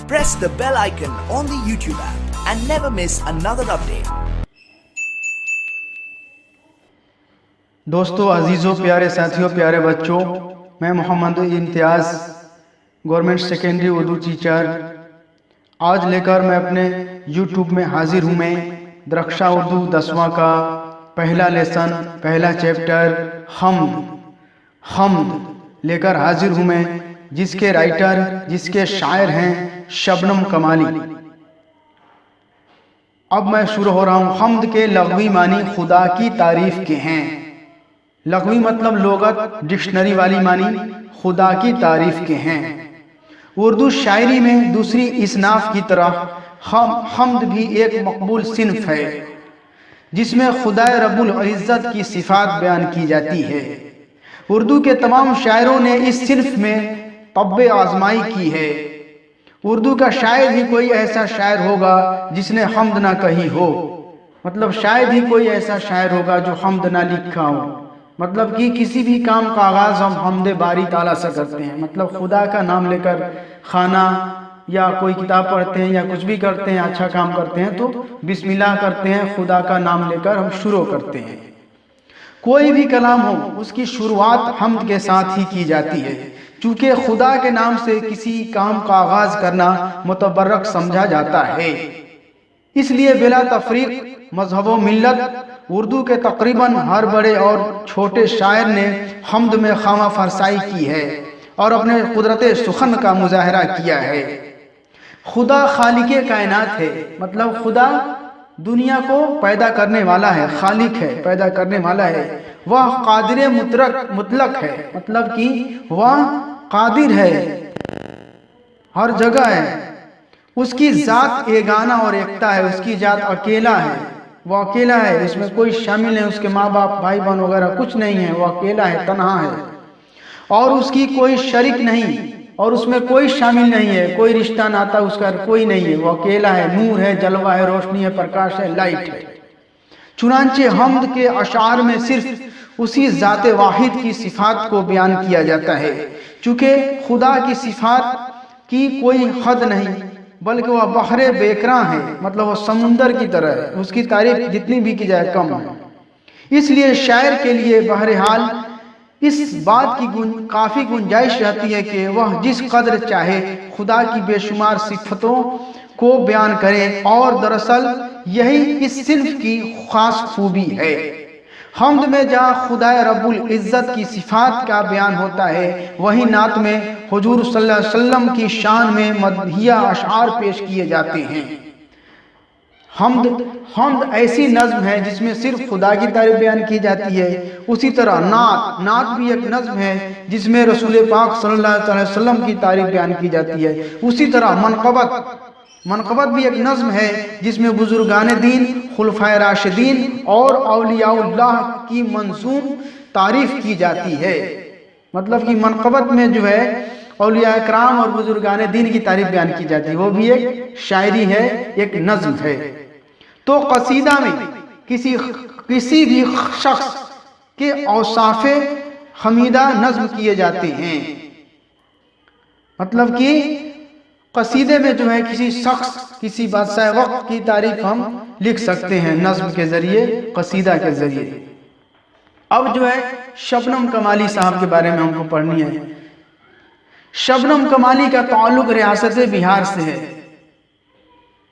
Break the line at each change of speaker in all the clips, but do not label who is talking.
Press the bell icon on the YouTube app and never miss another update.
دوستو، عزیزوں، پیارے ساتھیوں، پیارے بچوں، میں Mohammad Imtiaz government secondary Urdu teacher آج لے کر میں اپنے یوٹیوب میں حاضر ہوں۔ میں درخشاں اردو 10واں کا پہلا لیسن، پہلا چیپٹر حمد لے کر حاضر ہوں میں، جس کے رائٹر، جس کے شاعر ہیں شبنم کمالی۔ اب میں شروع ہو رہا ہوں۔ حمد کے لغوی معنی خدا کی تعریف کے ہیں۔ لغوی مطلب لغت، ڈکشنری والی معنی خدا کی تعریف کے ہیں۔ اردو شاعری میں دوسری اصناف کی طرح حمد بھی ایک مقبول صنف ہے، جس میں خدا رب العزت کی صفات بیان کی جاتی ہے۔ اردو کے تمام شاعروں نے اس صنف میں طب آزمائی کی ہے۔ اردو کا شاعر ہی کوئی ایسا شاعر ہوگا جس نے حمد نہ کہی ہو، مطلب شاید ہی کوئی ایسا شاعر ہوگا جو حمد نہ لکھا ہو۔ مطلب کہ کسی بھی کام کا آغاز ہم حمد باری تعالیٰ سے کرتے ہیں، مطلب خدا کا نام لے کر کھانا یا کوئی کتاب پڑھتے ہیں یا کچھ بھی کرتے ہیں، اچھا کام کرتے ہیں تو بسم اللہ کرتے ہیں، خدا کا نام لے کر ہم شروع کرتے ہیں۔ کوئی بھی کلام ہو، اس کی شروعات حمد کے ساتھ ہی کی جاتی ہے، چونکہ خدا کے نام سے کسی کام کا آغاز کرنا متبرک سمجھا جاتا ہے۔ اس لیے بلا تفریق مذہب و ملت اردو کے تقریباً ہر بڑے اور چھوٹے شاعر نے حمد میں خواہ فرسائی کی ہے اور اپنے قدرت سخن کا مظاہرہ کیا ہے۔ خدا خالق کائنات ہے، مطلب خدا دنیا کو پیدا کرنے والا ہے، خالق ہے، پیدا کرنے والا ہے۔ وہ قادر مطلق ہے، مطلب کہ وہ قادر ہے، ہر جگہ ہے۔ اس کی ذات ایگانا اور ایکتا ہے، اس کی ذات اکیلا ہے، وہ اکیلا ہے، اس میں کوئی شامل نہیں، اس کے ماں باپ، بھائی بہن وغیرہ کچھ نہیں ہے، وہ اکیلا ہے، تنہا ہے، اور اس کی کوئی شریک نہیں، اور اس میں کوئی شامل نہیں ہے، کوئی رشتہ ناتا اس کا کوئی نہیں ہے، وہ اکیلا ہے، نور ہے، جلوہ ہے، روشنی ہے، پرکاش ہے، لائٹ ہے۔ چنانچہ حمد کے اشعار میں صرف اسی ذات واحد کی صفات کو بیان کیا جاتا ہے، چونکہ خدا کی صفات کی کوئی حد نہیں، بلکہ وہ بحر بیکراں ہے، مطلب وہ سمندر کی طرح ہے، اس کی تعریف جتنی بھی کی جائے کم ہے۔ اس لیے شاعر کے لیے بہرحال اس بات کی کافی گنجائش رہتی ہے کہ وہ جس قدر چاہے خدا کی بے شمار صفتوں کو بیان کرے، اور دراصل یہی اس صنف کی خاص خوبی ہے۔ حمد میں جہاں خدا رب العزت کی صفات کا بیان ہوتا ہے، وہیں نعت میں حضور صلی اللہ علیہ وسلم کی شان میں مدحیہ اشعار پیش کیے جاتے ہیں۔ حمد ایسی نظم ہے جس میں صرف خدا کی تعریف بیان کی جاتی ہے۔ اسی طرح نعت بھی ایک نظم ہے جس میں رسول پاک صلی اللہ علیہ وسلم کی تعریف بیان کی جاتی ہے۔ اسی طرح منقبت بھی ایک نظم ہے جس میں بزرگان دین، خلفائے راشدین اور اولیاء اللہ کی منظوم تعریف کی جاتی ہے۔ مطلب کہ منقبت میں جو ہے اولیاء اکرام اور بزرگان دین کی تعریف بیان کی جاتی ہے، وہ بھی ایک شاعری ہے، ایک نظم ہے۔ تو قصیدہ میں کسی بھی شخص کے اوصاف حمیدہ نظم کیے جاتے ہیں، مطلب کہ قصیدے میں جو ہے کسی شخص، کسی بادشاہ وقت کی تعریف ہم لکھ سکتے ہیں نظم کے ذریعے، قصیدہ کے ذریعے۔ اب جو ہے شبنم کمالی صاحب کے بارے میں ہم کو پڑھنی ہے۔ شبنم کمالی کا تعلق ریاست بہار سے ہے،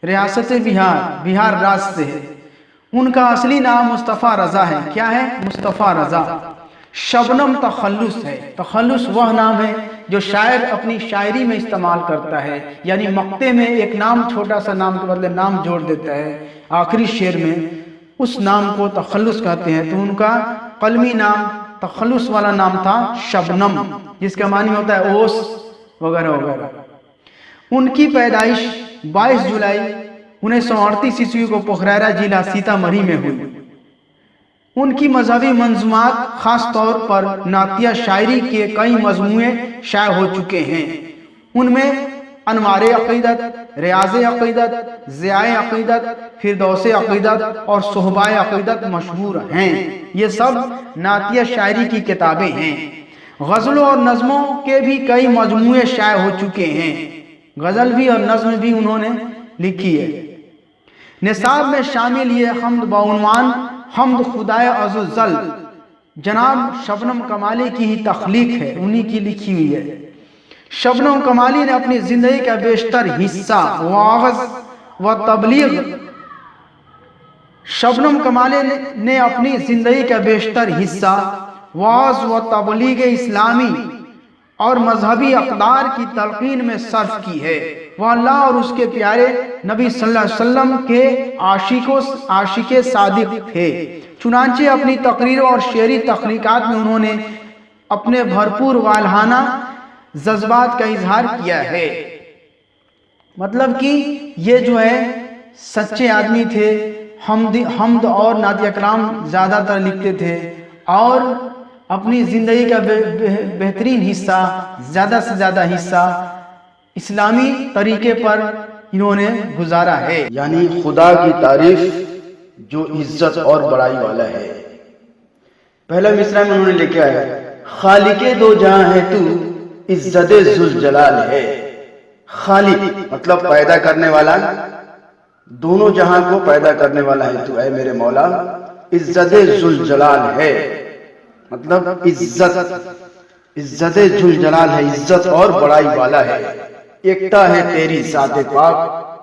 ریاست بہار راج سے ہے۔ ان کا اصلی نام مصطفیٰ رضا ہے۔ کیا ہے؟ مصطفیٰ رضا۔ شبنم تخلص ہے، تخلص وہ نام ہے جو شاعر اپنی شاعری میں استعمال کرتا ہے، یعنی مقطع میں ایک نام، چھوٹا سا نام کے بدلے نام جوڑ دیتا ہے آخری شعر میں، اس نام کو تخلص کہتے ہیں۔ تو ان کا قلمی نام، تخلص والا نام تھا شبنم، جس کا معنی ہوتا ہے اوس وغیرہ وغیرہ۔ ان کی پیدائش 22 جولائی 1938 عیسوی کو پوکھرا ضلع سیتامڑھی میں ہوئی۔ ان کی مذہبی منظومات، خاص طور پر نعتیہ شاعری کے کئی مجموعے شائع ہو چکے ہیں۔ ان میں انوار عقیدت، ریاض عقیدت، ضیاء عقیدت، فردوس عقیدت اور صحبۂ عقیدت مشہور ہیں۔ یہ سب نعتیہ شاعری کی کتابیں ہیں۔ غزلوں اور نظموں کے بھی کئی مجموعے شائع ہو چکے ہیں۔ غزل بھی اور نظم بھی انہوں نے لکھی ہے۔ نصاب میں شامل یہ حمد بعنوان حمد خدائے عز و جل جناب شبنم کمالی کی ہی تخلیق ہے، انہی کی لکھی ہوئی ہے۔ شبنم کمالی نے اپنی زندگی کا بیشتر حصہ وعظ و تبلیغ شبنم کمالی نے اپنی زندگی کا بیشتر حصہ وعظ و تبلیغ اسلامی اور مذہبی اقدار کی تلقین میں صرف کی ہے۔ وہ اللہ اور اس کے پیارے نبی صلی اللہ علیہ وسلم کے عاشق صادق تھے، چنانچہ اپنی تقریروں اور شعری تخلیقات میں انہوں نے اپنے بھرپور والہانہ جذبات کا اظہار کیا ہے۔ مطلب کہ یہ جو ہے سچے آدمی تھے، حمد اور نعت اکرام زیادہ تر لکھتے تھے اور اپنی زندگی کا بہترین حصہ، زیادہ سے زیادہ حصہ اسلامی طریقے پر انہوں نے گزارا ہے۔
یعنی خدا کی تعریف جو عزت اور بڑائی والا ہے۔ پہلا مصرع میں انہوں نے لکھا ہے، خالق دو جہاں ہے تو عزت ذوالجلال ہے۔ خالق مطلب پیدا کرنے والا، دونوں جہاں کو پیدا کرنے والا ہے تو اے میرے مولا عزت ذوالجلال ہے، مطلب عزت ذوالجلال ہے، عزت اور بڑائی والا ہے۔ ایکتا ہے تیری ذات پاک،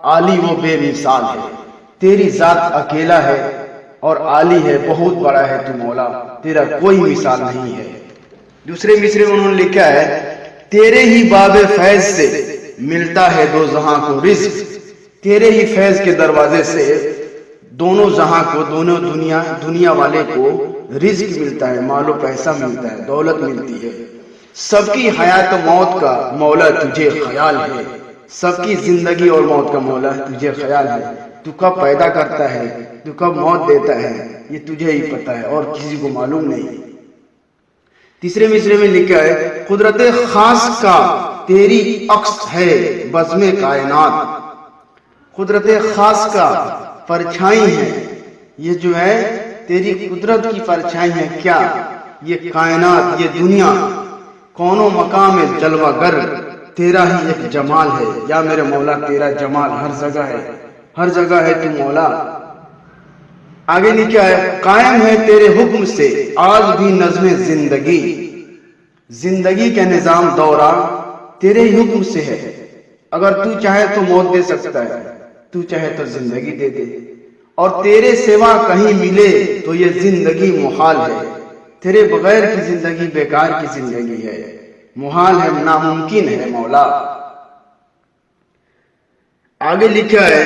عالی و بے مثال ہے۔ تیری ذات اکیلا ہے اور عالی ہے، بہت بڑا ہے تو مولا، تیرا کوئی مثال نہیں ہے۔ دوسرے مصرے میں انہوں نے لکھا ہے، تیرے ہی باب فیض سے ملتا ہے دو جہاں کو رزق۔ تیرے ہی فیض کے دروازے سے دونوں جہاں کو، دونوں دنیا والے کو رزق ملتا ہے، مال و پیسہ ملتا ہے، دولت ملتی ہے۔ سب کی حیات و موت کا مولا تجھے خیال ہے، سب کی زندگی اور موت کا مولا تجھے خیال ہے۔ تو کب پیدا کرتا ہے، تو کب موت دیتا ہے، یہ تجھے ہی پتہ ہے اور کسی کو معلوم نہیں۔ تیسرے مصرے میں لکھا ہے، قدرت خاص کا تیری عکس ہے بزم کائنات۔ قدرت خاص کا پرچھائی ہے، یہ جو ہے تیری قدرت کی پرچھائی ہے۔ کیا؟ یہ کائنات، یہ دنیا، کونوں مقام جلوہ گر، تیرا ہی ایک جمال ہے۔ یا میرے مولا تیرا جمال ہر جگہ ہے، ہر جگہ ہے تو مولا۔ آگے لکھا ہے، قائم ہے تیرے حکم سے آج بھی نظم زندگی۔ زندگی کا نظام دورہ تیرے ہی حکم سے ہے۔ اگر تو چاہے تو موت دے سکتا ہے، تو چاہے تو زندگی دے دے، اور تیرے سوا کہیں ملے تو یہ زندگی محال ہے۔ تیرے بغیر کی زندگی بیکار کی زندگی ہے، محال ہے، ناممکن ہے مولا۔ آگے لکھا ہے،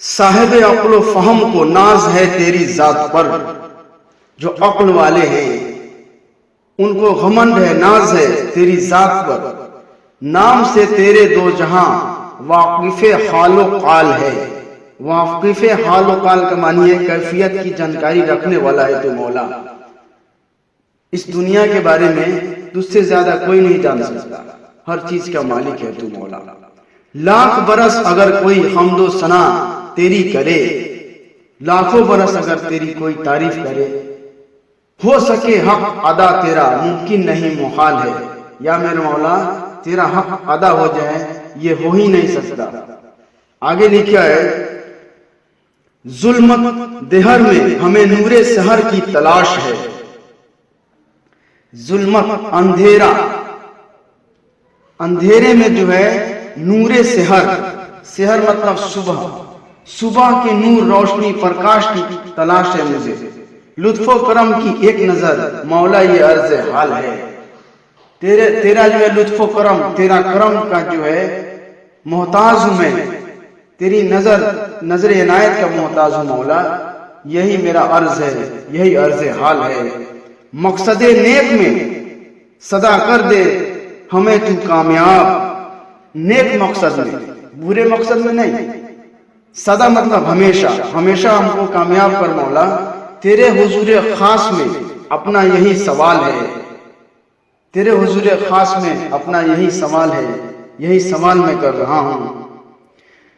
صاحب عقل و فہم کو ناز ہے تیری ذات پر۔ جو عقل والے ہیں ان کو غمند ہے، ناز ہے تیری ذات پر۔ نام سے تیرے دو جہاں واقف حال و قال ہے۔ واقف حال و قال کا معنی ہے کیفیت کی جانکاری رکھنے والا ہے تو مولا۔ اس دنیا کے بارے میں تجھ سے زیادہ کوئی نہیں جان سکتا، ہر چیز کا مالک ہے تو مولا۔ لاکھ برس اگر کوئی حمد و ثنا تیری کرے، لاکھوں برس اگر تیری کوئی تعریف کرے، ہو سکے حق ادا تیرا ممکن نہیں محال ہے۔ یا میرے مولا تیرا حق ادا ہو جائے یہ ہو ہی نہیں سکتا۔ آگے لکھا ہے، ظلمت دہر میں ہمیں نور سحر کی تلاش ہے۔ ظلمت اندھیرا، اندھیرے میں جو ہے نور سحر، سحر مطلب صبح، صبح کے نور روشنی پرکاش کی تلاش ہے مجھے۔ لطف و کرم کی ایک نظر مولا یہ عرض حال ہے۔ تیرا جو ہے لطف و کرم، تیرا کرم کا جو ہے محتاج ہوں میں، تیری نظر عنایت کا محتاج ہوں مولا، یہی میرا عرض ہے، یہی عرض حال ہے۔ مقصد نیک میں صدا کر دے ہمیں تو کامیاب، نیک مقصد میں، برے مقصد میں نہیں۔ صدا مطلب ہمیشہ، ہمیشہ ہم کو کامیاب کر مولا۔ تیرے حضور خاص میں اپنا یہی سوال ہے، تیرے حضور خاص میں اپنا یہی سوال ہے، یہی سوال میں کر رہا ہوں۔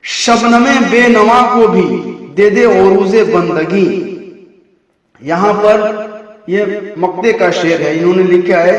شبنم بے نوا کو بھی دے دے عروج بندگی۔ یہاں پر یہ مقطع کا شعر ہے، انہوں نے لکھا ہے